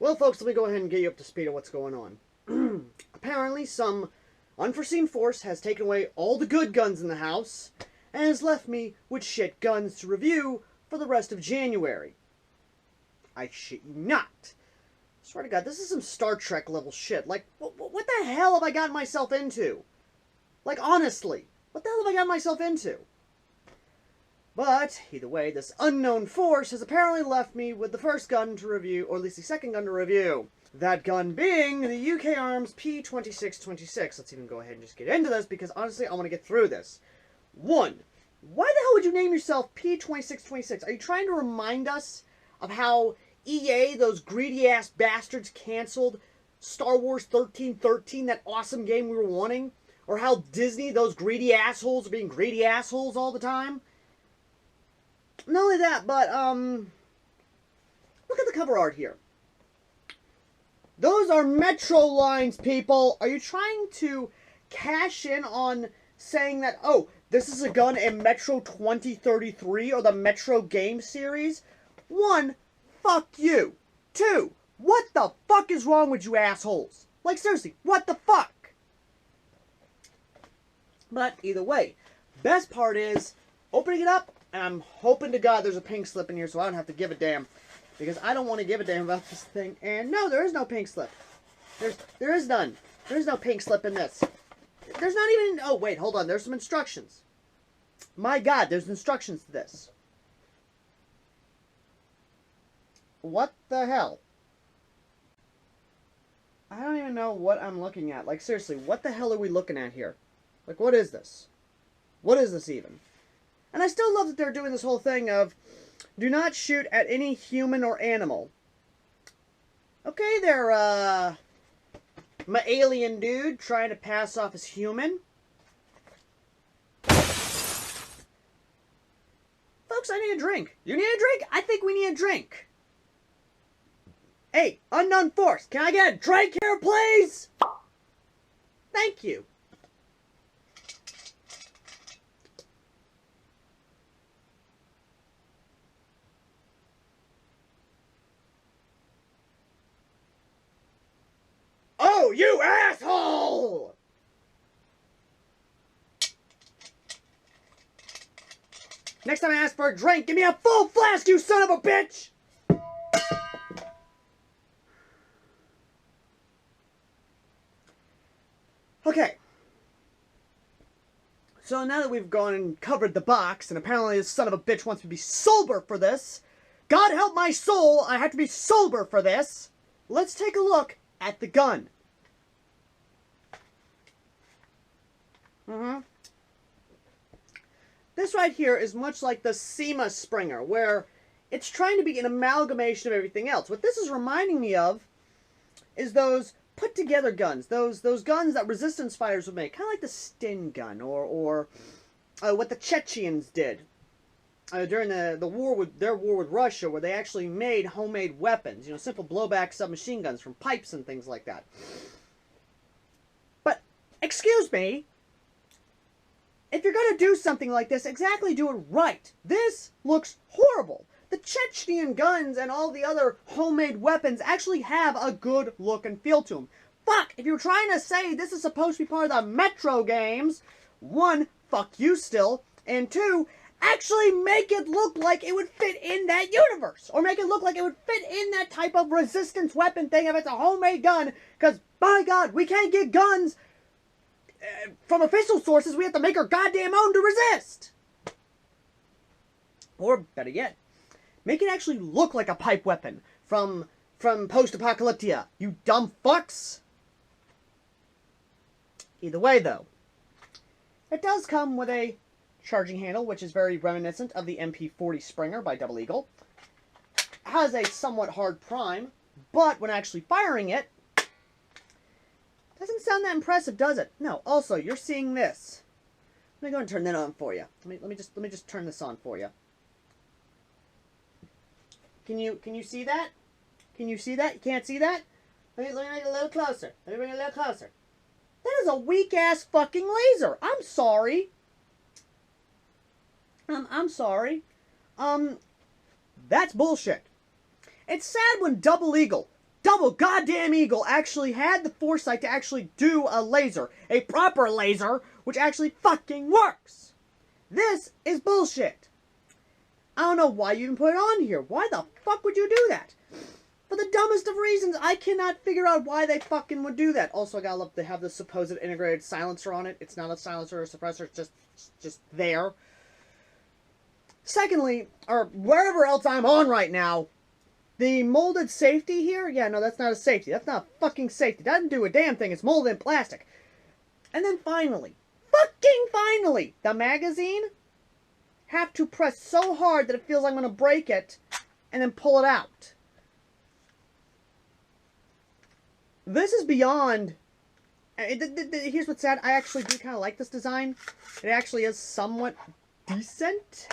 Well, folks, let me go ahead and get you up to speed on what's going on. Apparently, some unforeseen force has taken away all the good guns in the house and has left me with shit guns to review for the rest of January. I shit you not. Swear to God, this is some Star Trek level shit. Like, what the hell have I gotten myself into? Like, honestly, what the hell have I gotten myself into? But, either way, this unknown force has apparently left me with the first gun to review, or at least the second gun to review. That gun being the UKARMS P2626. Let's even go ahead and just get into this, because honestly, I want to get through this. 1. Why the hell would you name yourself P2626? Are you trying to remind us of how EA, those greedy-ass bastards, canceled Star Wars 1313, that awesome game we were wanting? Or how Disney, those greedy assholes, are being greedy assholes all the time? Not only that, but, look at the cover art here. Those are Metro lines, people. Are you trying to cash in on saying that, oh, this is a gun in Metro 2033 or the Metro game series? 1, fuck you. 2, what the fuck is wrong with you assholes? Like, seriously, what the fuck? But either way, best part is opening it up, and I'm hoping to God there's a pink slip in here so I don't have to give a damn. Because I don't want to give a damn about this thing. And no, there is no pink slip. There is none. There is no pink slip in this. There's not even... Oh, wait, hold on. There's some instructions. My God, there's instructions to this. What the hell? I don't even know what I'm looking at. Like, seriously, what the hell are we looking at here? Like, what is this? What is this even? And I still love that they're doing this whole thing of, do not shoot at any human or animal. Okay, they're, my alien dude trying to pass off as human. Folks, I need a drink. You need a drink? I think we need a drink. Hey, unknown force, can I get a drink here, please? Thank you. Oh, you asshole! Next time I ask for a drink, give me a full flask, you son of a bitch! Okay. So now that we've gone and covered the box, and apparently this son of a bitch wants me to be sober for this, God help my soul, I have to be sober for this, let's take a look at the gun. This right here is much like the SEMA Springer, where it's trying to be an amalgamation of everything else. What this is reminding me of is those put-together guns, those guns that resistance fighters would make, kind of like the Sten gun, or what the Chechens did during their war with Russia, where they actually made homemade weapons, you know, simple blowback submachine guns from pipes and things like that. But, excuse me, if you're going to do something like this, exactly do it right. This looks horrible. The Chechenian guns and all the other homemade weapons actually have a good look and feel to them. Fuck, if you're trying to say this is supposed to be part of the Metro games, 1, fuck you still, and 2, actually make it look like it would fit in that universe. Or make it look like it would fit in that type of resistance weapon thing if it's a homemade gun. Because, by God, we can't get guns from official sources. We have to make our goddamn own to resist. Or, better yet, make it actually look like a pipe weapon from Post-Apocalyptia, you dumb fucks. Either way, though, it does come with a charging handle, which is very reminiscent of the MP40 Springer by Double Eagle. Has a somewhat hard prime, but when actually firing it, doesn't sound that impressive, does it? No. Also, you're seeing this. Let me go and turn that on for you. Let me just turn this on for you. Can you see that? Can you see that? You can't see that? Let me make it a little closer. Let me bring it a little closer. That is a weak-ass fucking laser. I'm sorry. I'm sorry. That's bullshit. It's sad when Double Eagle, double goddamn eagle actually had the foresight to actually do a laser. A proper laser, which actually fucking works. This is bullshit. I don't know why you even put it on here. Why the fuck would you do that? For the dumbest of reasons, I cannot figure out why they fucking would do that. Also, I gotta love they have the supposed integrated silencer on it. It's not a silencer or a suppressor, it's just there. Secondly, or wherever else I'm on right now, the molded safety here, yeah, no, that's not a safety. That's not a fucking safety. It doesn't do a damn thing. It's molded in plastic. And then finally, fucking finally, the magazine have to press so hard that it feels like I'm going to break it and then pull it out. This is beyond... Here's what's sad. I actually do kind of like this design. It actually is somewhat decent.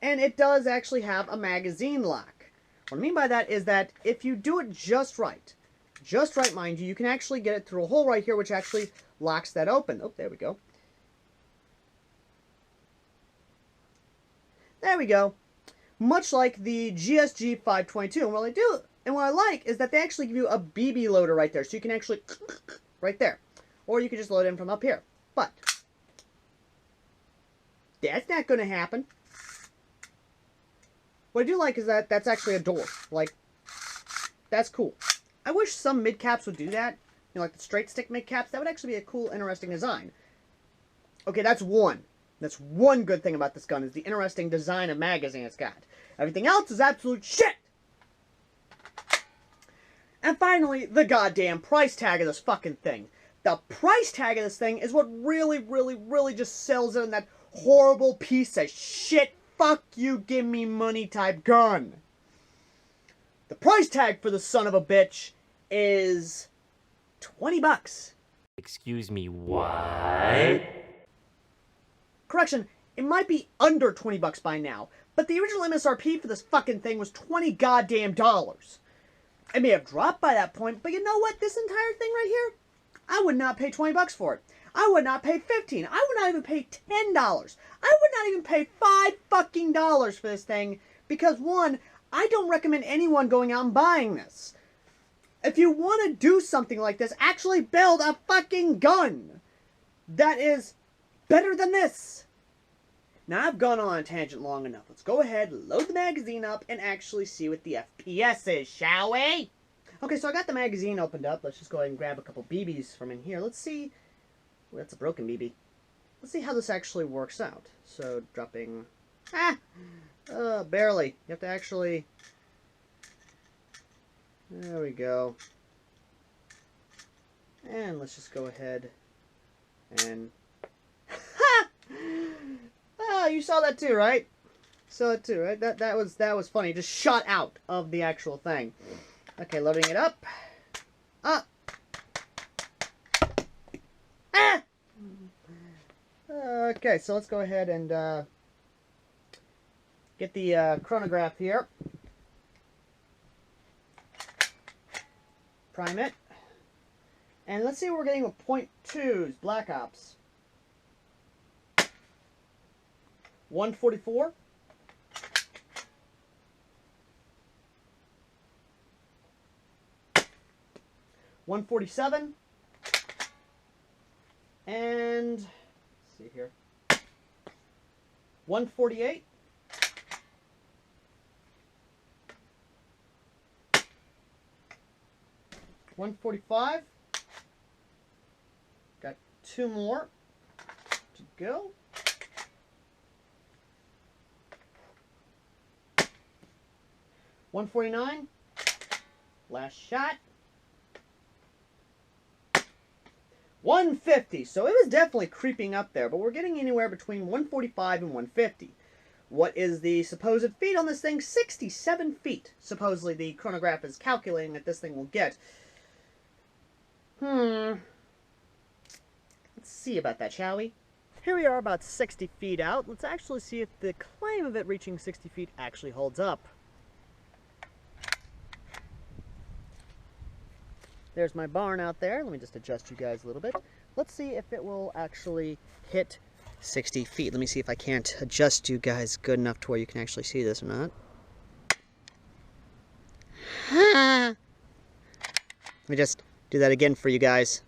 And it does actually have a magazine lock. What I mean by that is that if you do it just right, mind you, you can actually get it through a hole right here, which actually locks that open. Oh, there we go. There we go. Much like the GSG 522. And what I like is that they actually give you a BB loader right there. So you can actually, right there. Or you can just load in from up here. But, that's not going to happen. What I do like is that that's actually a door. Like, that's cool. I wish some mid-caps would do that. You know, like the straight stick mid-caps. That would actually be a cool, interesting design. Okay, that's one. That's one good thing about this gun, is the interesting design of magazine it's got. Everything else is absolute shit! And finally, the goddamn price tag of this fucking thing. The price tag of this thing is what really, really, really just sells it in that horrible piece of shit, fuck you, give me money type gun. The price tag for the son of a bitch is $20. Excuse me, what? Correction, it might be under $20 by now, but the original MSRP for this fucking thing was $20 goddamn dollars. It may have dropped by that point, but you know what? This entire thing right here, I would not pay $20 for it. I would not pay $15. I would not even pay $10. I would not even pay $5 fucking dollars for this thing, because one, I don't recommend anyone going out and buying this. If you want to do something like this, actually build a fucking gun that is better than this. Now, I've gone on a tangent long enough. Let's go ahead, load the magazine up, and actually see what the FPS is, shall we? Okay, so I got the magazine opened up. Let's just go ahead and grab a couple BBs from in here. Let's see. Ooh, that's a broken BB. Let's see how this actually works out. So, dropping... barely. You have to actually... There we go. And let's just go ahead and... you saw that too, right? Saw it too, right? That was funny. It just shot out of the actual thing. Okay, loading it up. Okay, so let's go ahead and get the chronograph here. Prime it. And let's see what we're getting with .2s, Black Ops. 144. 147. And, let's see here. 148. 145. Got two more to go. 149. Last shot. 150. So it was definitely creeping up there, but we're getting anywhere between 145 and 150. What is the supposed feet on this thing? 67 feet. Supposedly the chronograph is calculating that this thing will get. Let's see about that, shall we? Here we are about 60 feet out. Let's actually see if the claim of it reaching 60 feet actually holds up. There's my barn out there. Let me just adjust you guys a little bit. Let's see if it will actually hit 60 feet. Let me see if I can't adjust you guys good enough to where you can actually see this or not. Let me just do that again for you guys.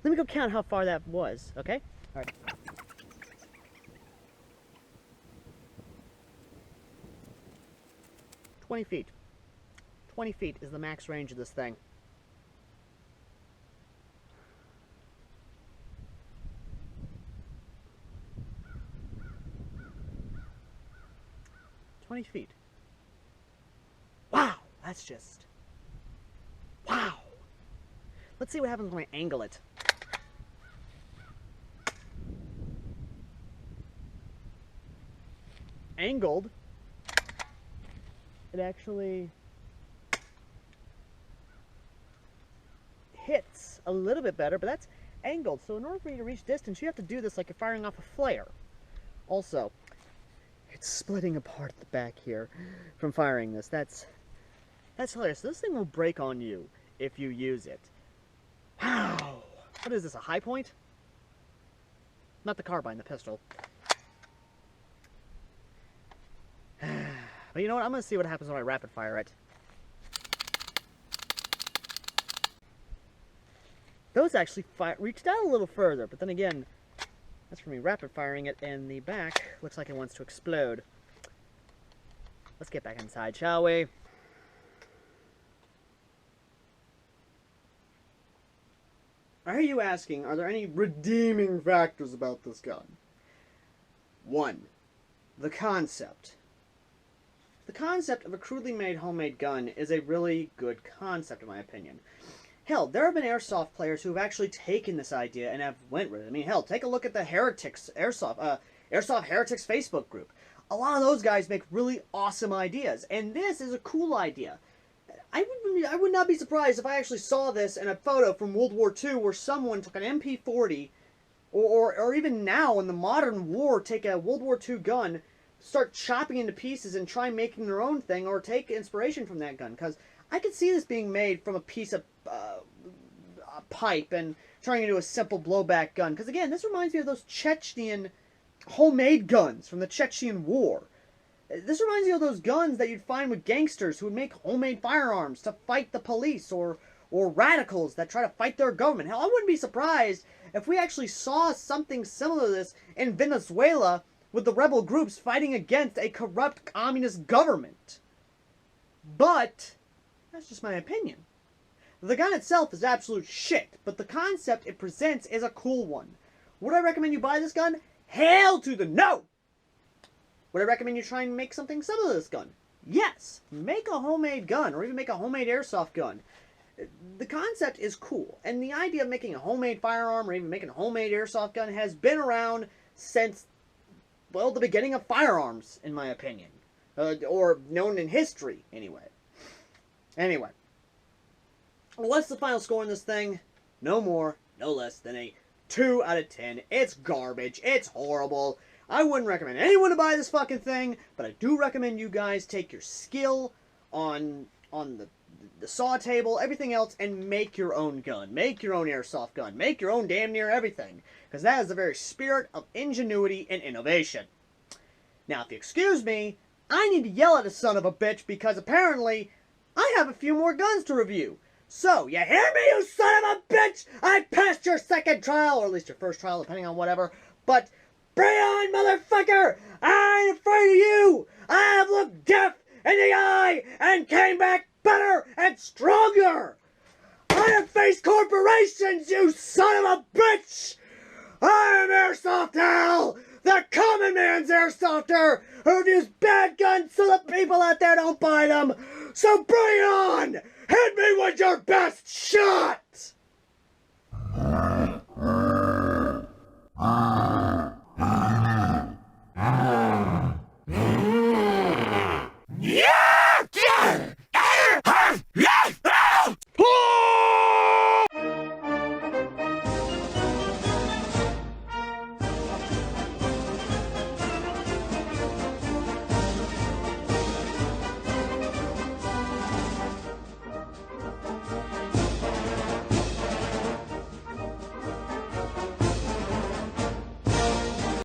Let me go count how far that was, okay? All right. "20 feet. 20 feet is the max range of this thing. "20 feet. Wow, that's just... wow. Let's see what happens when I angle it. Angled, it actually hits a little bit better, but that's angled. So in order for you to reach distance, you have to do this like you're firing off a flare. Also, it's splitting apart at the back here from firing this. That's hilarious. This thing will break on you if you use it. Wow. What is this, a high point? Not the carbine, the pistol. But you know what? I'm going to see what happens when I rapid fire it. Those actually reached out a little further, but then again, that's for me rapid firing it, and the back looks like it wants to explode. Let's get back inside, shall we? Are you asking, are there any redeeming factors about this gun? 1. The concept. The concept of a crudely made homemade gun is a really good concept in my opinion. Hell, there have been airsoft players who have actually taken this idea and have went with it. I mean, hell, take a look at the Heretics Airsoft Heretics Facebook group. A lot of those guys make really awesome ideas, and this is a cool idea. I would not be surprised if I actually saw this in a photo from World War II where someone took an MP40, or even now in the modern war, take a World War II gun, start chopping into pieces and try making their own thing, or take inspiration from that gun. Because I could see this being made from a piece of a pipe and turning into a simple blowback gun. Because again, this reminds me of those Chechnyan homemade guns from the Chechen War. This reminds me of those guns that you'd find with gangsters who would make homemade firearms to fight the police, or radicals that try to fight their government. Hell, I wouldn't be surprised if we actually saw something similar to this in Venezuela, with the rebel groups fighting against a corrupt communist government. But that's just my opinion. The gun itself is absolute shit, but the concept it presents is a cool one. Would I recommend you buy this gun? Hell to the no! Would I recommend you try and make something similar to this gun? Yes! Make a homemade gun, or even make a homemade airsoft gun. The concept is cool, and the idea of making a homemade firearm, or even making a homemade airsoft gun, has been around since, well, the beginning of firearms, in my opinion. Or known in history, anyway. Anyway. What's the final score on this thing? No more, no less than a 2 out of 10. It's garbage. It's horrible. I wouldn't recommend anyone to buy this fucking thing, but I do recommend you guys take your skill on the saw table, everything else, and make your own gun. Make your own airsoft gun. Make your own damn near everything. Because that is the very spirit of ingenuity and innovation. Now, if you excuse me, I need to yell at a son of a bitch because apparently I have a few more guns to review. So, you hear me, you son of a bitch? I passed your second trial, or at least your first trial, depending on whatever. But, bring on, motherfucker! I ain't afraid of you! I have looked death in the eye and came back better and stronger! I have faced corporations, you son of a bitch! I am AirsoftAL, the common man's airsofter, who reviews bad guns so the people out there don't buy them. So bring it on! Hit me with your best shot!